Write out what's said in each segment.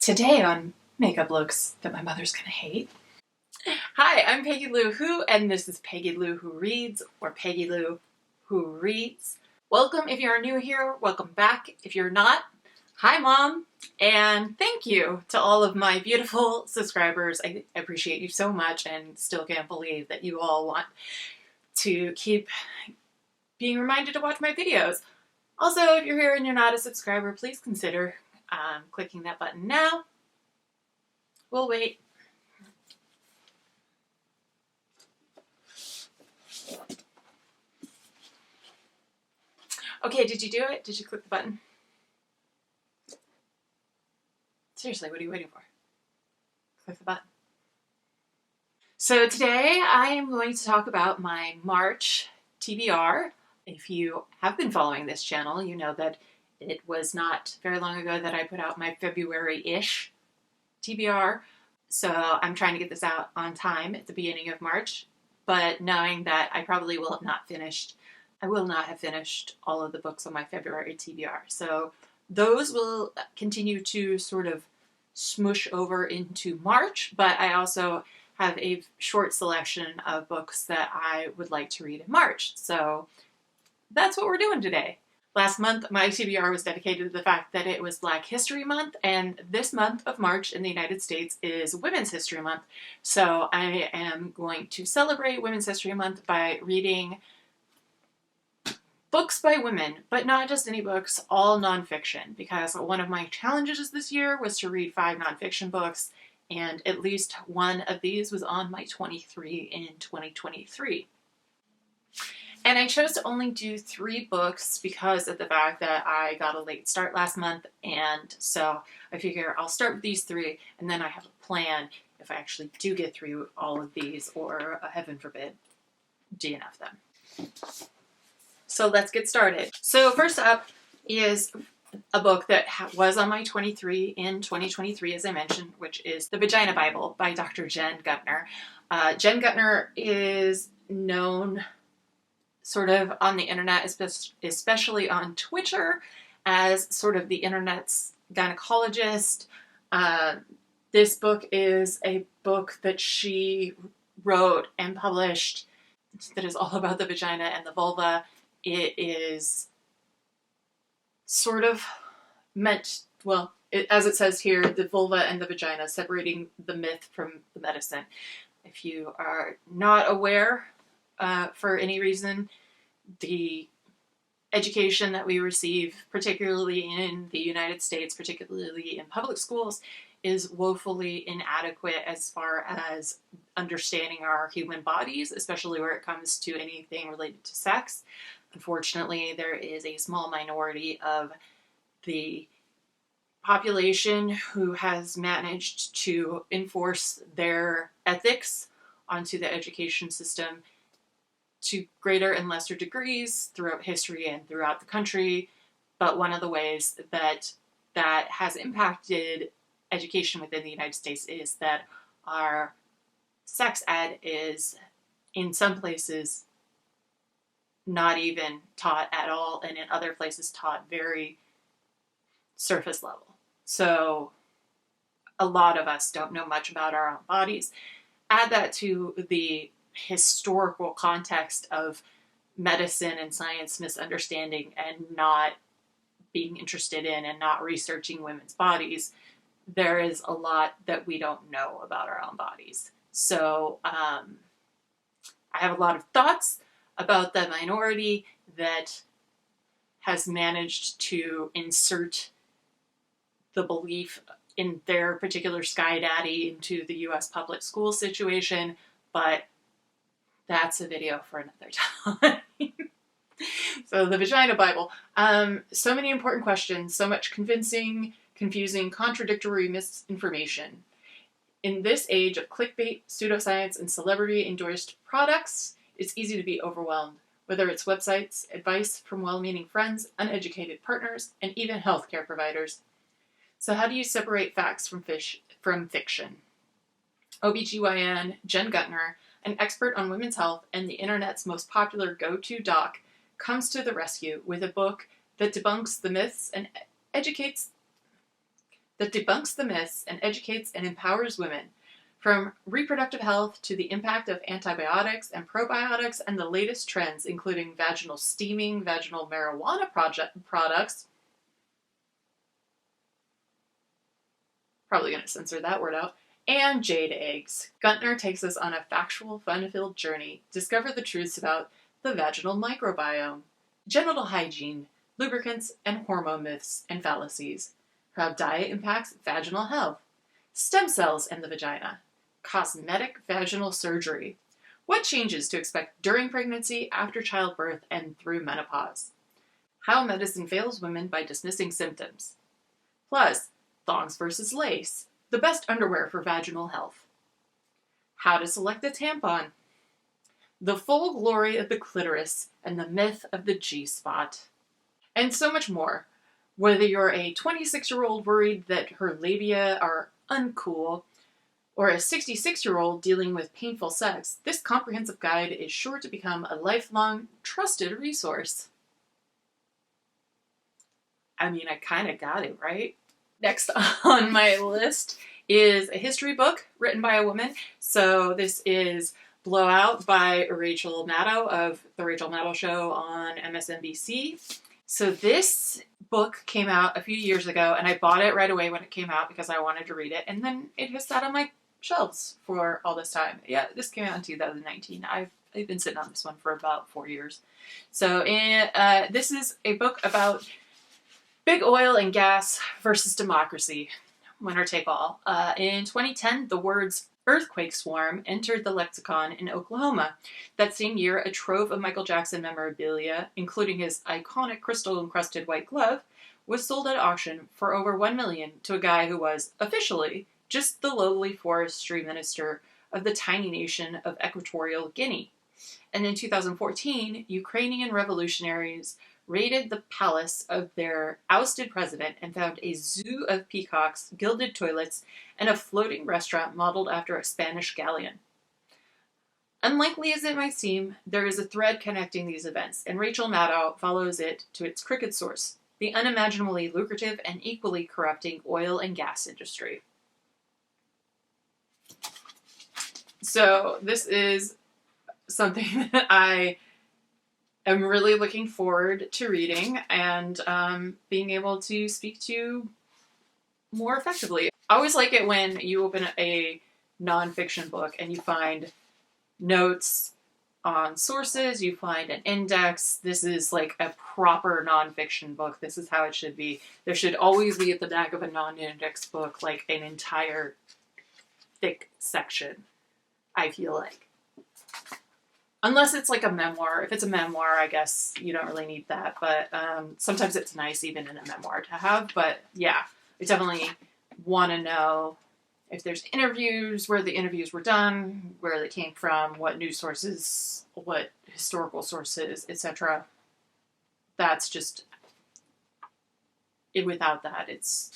Today on Makeup Looks That My Mother's Gonna Hate. Hi, I'm Peggy Lou Who, and this is Peggy Lou Who Reads, or Peggy Lou Who Reads. Welcome if you're new here, welcome back. If you're not, hi Mom, and thank you to all of my beautiful subscribers. I appreciate you so much and still can't believe that you all want to keep being reminded to watch my videos. Also, if you're here and you're not a subscriber, please consider clicking that button now. We'll wait. Okay, did you do it? Did you click the button? Seriously, what are you waiting for? Click the button. So today I am going to talk about my March TBR. If you have been following this channel, you know that it was not very long ago that I put out my February-ish TBR. So I'm trying to get this out on time at the beginning of March, but knowing that I probably will not have finished all of the books on my February TBR. So those will continue to sort of smush over into March, but I also have a short selection of books that I would like to read in March. So that's what we're doing today. Last month, my TBR was dedicated to the fact that it was Black History Month, and this month of March in the United States is Women's History Month. So I am going to celebrate Women's History Month by reading books by women, but not just any books, all nonfiction, because one of my challenges this year was to read 5 nonfiction books, and at least one of these was on my 23 in 2023. And I chose to only do 3 books because of the fact that I got a late start last month, and so I figure I'll start with these 3, and then I have a plan if I actually do get through all of these, or heaven forbid, DNF them. So let's get started. So first up is a book that was on my 23 in 2023, as I mentioned, which is The Vagina Bible by Dr. Jen Gutner. Jen Gutner is known sort of on the internet, especially on Twitter, as sort of the internet's gynecologist. This book is a book that she wrote and published that is all about the vagina and the vulva. It is sort of meant, well, as it says here, the vulva and the vagina, separating the myth from the medicine. If you are not aware, for any reason, the education that we receive, particularly in the United States, particularly in public schools, is woefully inadequate as far as understanding our human bodies, especially where it comes to anything related to sex. Unfortunately, there is a small minority of the population who has managed to enforce their ethics onto the education system to greater and lesser degrees throughout history and throughout the country. But one of the ways that has impacted education within the United States is that our sex ed is, in some places, not even taught at all, and in other places taught very surface level. So a lot of us don't know much about our own bodies. Add that to the historical context of medicine and science misunderstanding and not being interested in and not researching women's bodies, there is a lot that we don't know about our own bodies. So I have a lot of thoughts about the minority that has managed to insert the belief in their particular sky daddy into the U.S. public school situation, but that's a video for another time. So the Vagina Bible. So many important questions, so much convincing, confusing, contradictory misinformation. In this age of clickbait, pseudoscience, and celebrity-endorsed products, it's easy to be overwhelmed, whether it's websites, advice from well-meaning friends, uneducated partners, and even healthcare providers. So how do you separate facts from fiction? OBGYN Jen Gutner, an expert on women's health and the internet's most popular go-to doc, comes to the rescue with a book that debunks the myths and educates that debunks the myths and educates and empowers women, from reproductive health to the impact of antibiotics and probiotics and the latest trends, including vaginal steaming, vaginal marijuana products. Probably going to censor that word out. And jade eggs. Guntner takes us on a factual, fun-filled journey. Discover the truths about the vaginal microbiome, genital hygiene, lubricants, and hormone myths and fallacies. How diet impacts vaginal health. Stem cells and the vagina. Cosmetic vaginal surgery. What changes to expect during pregnancy, after childbirth, and through menopause. How medicine fails women by dismissing symptoms. Plus, thongs versus lace. The best underwear for vaginal health. How to select a tampon. The full glory of the clitoris and the myth of the G-spot. And so much more. Whether you're a 26-year-old worried that her labia are uncool, or a 66-year-old dealing with painful sex, this comprehensive guide is sure to become a lifelong, trusted resource. I mean, I kind of got it, right? Next on my list is a history book written by a woman. So this is Blowout by Rachel Maddow of The Rachel Maddow Show on MSNBC. So this book came out a few years ago, and I bought it right away when it came out because I wanted to read it, and then it has sat on my shelves for all this time. Yeah, this came out in 2019. I've been sitting on this one for about 4 years. So this is a book about big oil and gas versus democracy. Winner take all. In 2010, the words earthquake swarm entered the lexicon in Oklahoma. That same year, a trove of Michael Jackson memorabilia, including his iconic crystal-encrusted white glove, was sold at auction for over $1 million to a guy who was, officially, just the lowly forestry minister of the tiny nation of Equatorial Guinea. And in 2014, Ukrainian revolutionaries raided the palace of their ousted president and found a zoo of peacocks, gilded toilets, and a floating restaurant modeled after a Spanish galleon. Unlikely as it might seem, there is a thread connecting these events, and Rachel Maddow follows it to its crooked source, the unimaginably lucrative and equally corrupting oil and gas industry. So this is something that I am really looking forward to reading and being able to speak to more effectively. I always like it when you open a nonfiction book and you find notes on sources, you find an index. This is like a proper nonfiction book. This is how it should be. There should always be at the back of a non-index book like an entire thick section, I feel like. Unless it's like a memoir. If it's a memoir, I guess you don't really need that. But sometimes it's nice even in a memoir to have. But yeah, I definitely want to know if there's interviews, where the interviews were done, where they came from, what news sources, what historical sources, etc. That's just, without that, it's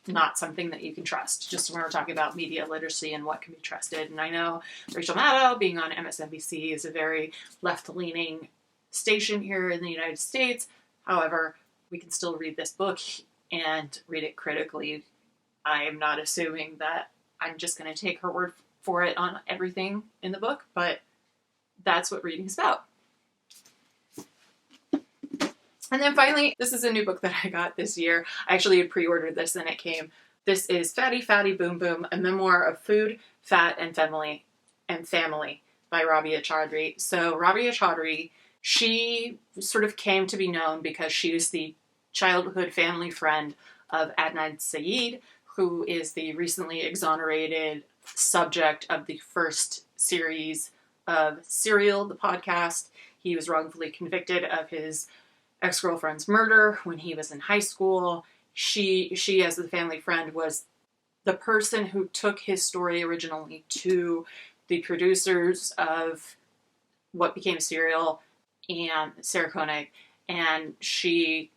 not something that you can trust, just when we're talking about media literacy and what can be trusted. And I know Rachel Maddow, being on MSNBC, is a very left-leaning station here in the United States. However, we can still read this book and read it critically. I am not assuming that I'm just going to take her word for it on everything in the book, but that's what reading is about. And then finally, this is a new book that I got this year. I actually had pre-ordered this and it came. This is Fatty Fatty Boom Boom, a memoir of food, fat, and family by Rabia Chaudhry. So Rabia Chaudhry, she sort of came to be known because she is the childhood family friend of Adnan Syed, who is the recently exonerated subject of the first series of Serial, the podcast. He was wrongfully convicted of his ex-girlfriend's murder when he was in high school. She as the family friend, was the person who took his story originally to the producers of what became Serial and Sarah Koenig. And she,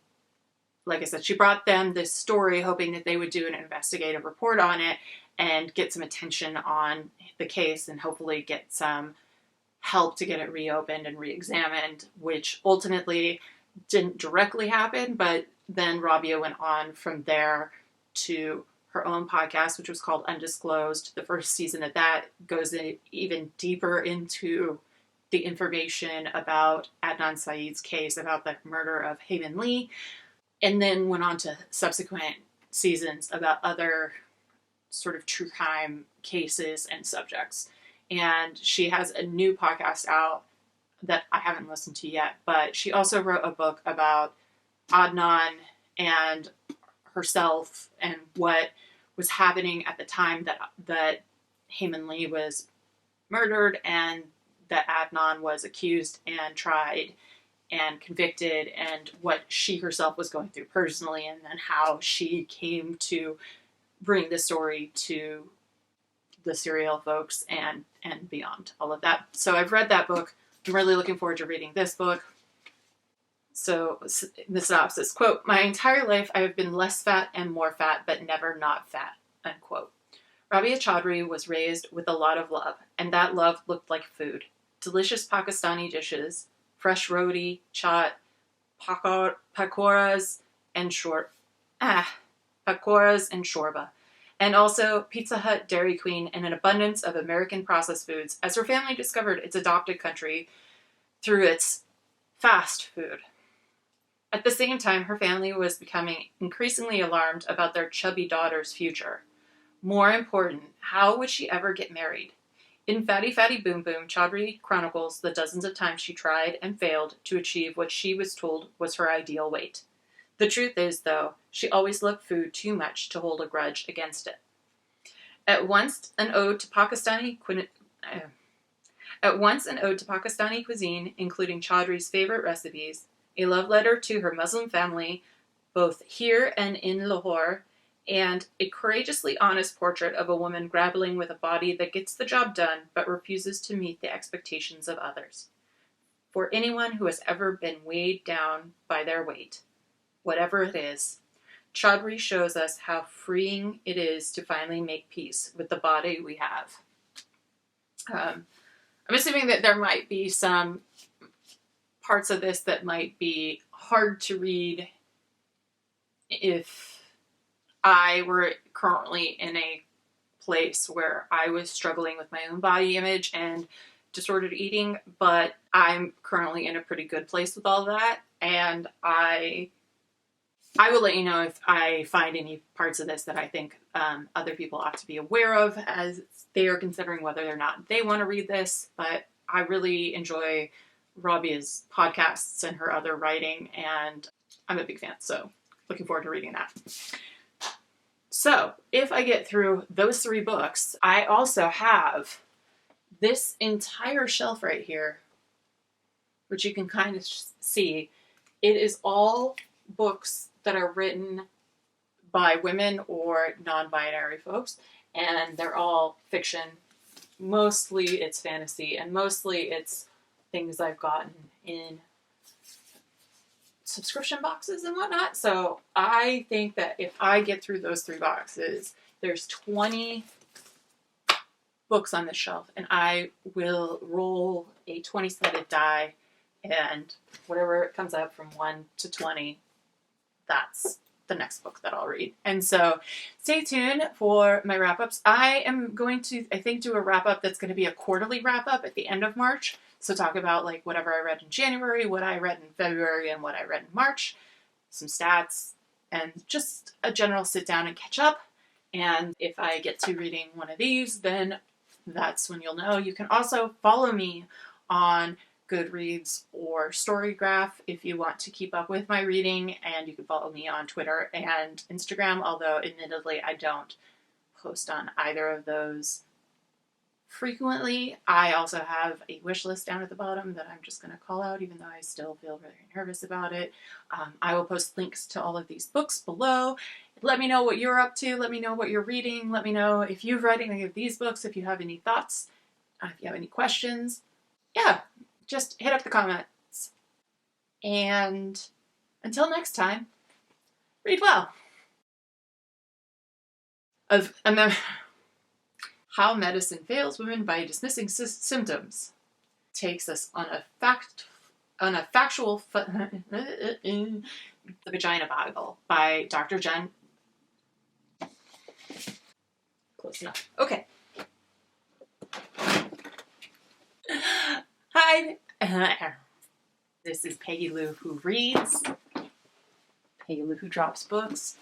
like I said, she brought them this story hoping that they would do an investigative report on it and get some attention on the case and hopefully get some help to get it reopened and re-examined, which ultimately didn't directly happen, but then Rabia went on from there to her own podcast, which was called Undisclosed. The first season of that goes even deeper into the information about Adnan Syed's case, about the murder of Hae-Min Lee, and then went on to subsequent seasons about other sort of true crime cases and subjects. And she has a new podcast out that I haven't listened to yet, but she also wrote a book about Adnan and herself and what was happening at the time that Hae-Min Lee was murdered and that Adnan was accused and tried and convicted, and what she herself was going through personally, and then how she came to bring the story to the serial folks and beyond all of that. So I've read that book. I'm really looking forward to reading this book. So the synopsis, quote, "My entire life I have been less fat and more fat, but never not fat," unquote. Rabia Chaudhry was raised with a lot of love, and that love looked like food. Delicious Pakistani dishes, fresh roti, chaat, pakoras, and shorba. And also Pizza Hut, Dairy Queen, and an abundance of American processed foods as her family discovered its adopted country through its fast food. At the same time, her family was becoming increasingly alarmed about their chubby daughter's future. More important, how would she ever get married? In Fatty Fatty Boom Boom, Chaudhry chronicles the dozens of times she tried and failed to achieve what she was told was her ideal weight. The truth is, though, she always loved food too much to hold a grudge against it. At once an ode to Pakistani cuisine, including Chaudhry's favorite recipes, a love letter to her Muslim family, both here and in Lahore, and a courageously honest portrait of a woman grappling with a body that gets the job done but refuses to meet the expectations of others. For anyone who has ever been weighed down by their weight, whatever it is, Chaudhry shows us how freeing it is to finally make peace with the body we have. I'm assuming that there might be some parts of this that might be hard to read if I were currently in a place where I was struggling with my own body image and disordered eating, but I'm currently in a pretty good place with all that, and I will let you know if I find any parts of this that I think other people ought to be aware of as they are considering whether or not they want to read this. But I really enjoy Rabia's podcasts and her other writing, and I'm a big fan, so looking forward to reading that. So if I get through those 3 books, I also have this entire shelf right here, which you can kind of see. It is all books that are written by women or non-binary folks, and they're all fiction. Mostly it's fantasy, and mostly it's things I've gotten in subscription boxes and whatnot. So I think that if I get through those 3 boxes, there's 20 books on the shelf, and I will roll a 20-sided die, and whatever comes up from 1 to 20, that's the next book that I'll read. And so stay tuned for my wrap-ups. I am going to, I think, do a wrap-up that's going to be a quarterly wrap-up at the end of March. So talk about like whatever I read in January, what I read in February, and what I read in March, some stats, and just a general sit down and catch up. And if I get to reading one of these, then that's when you'll know. You can also follow me on Goodreads or Storygraph if you want to keep up with my reading, and you can follow me on Twitter and Instagram, although admittedly I don't post on either of those frequently. I also have a wish list down at the bottom that I'm just going to call out, even though I still feel very nervous about it. I will post links to all of these books below. Let me know what you're up to. Let me know what you're reading. Let me know if you've read any of these books, if you have any thoughts, if you have any questions. Yeah, just hit up the comments. And until next time, read well. How Medicine Fails Women by Dismissing Symptoms takes us on a factual The Vagina Bible by Dr. Jen. close enough. Okay. Hi. This is Peggy Lou Who Reads. Peggy Lou Who Drops Books.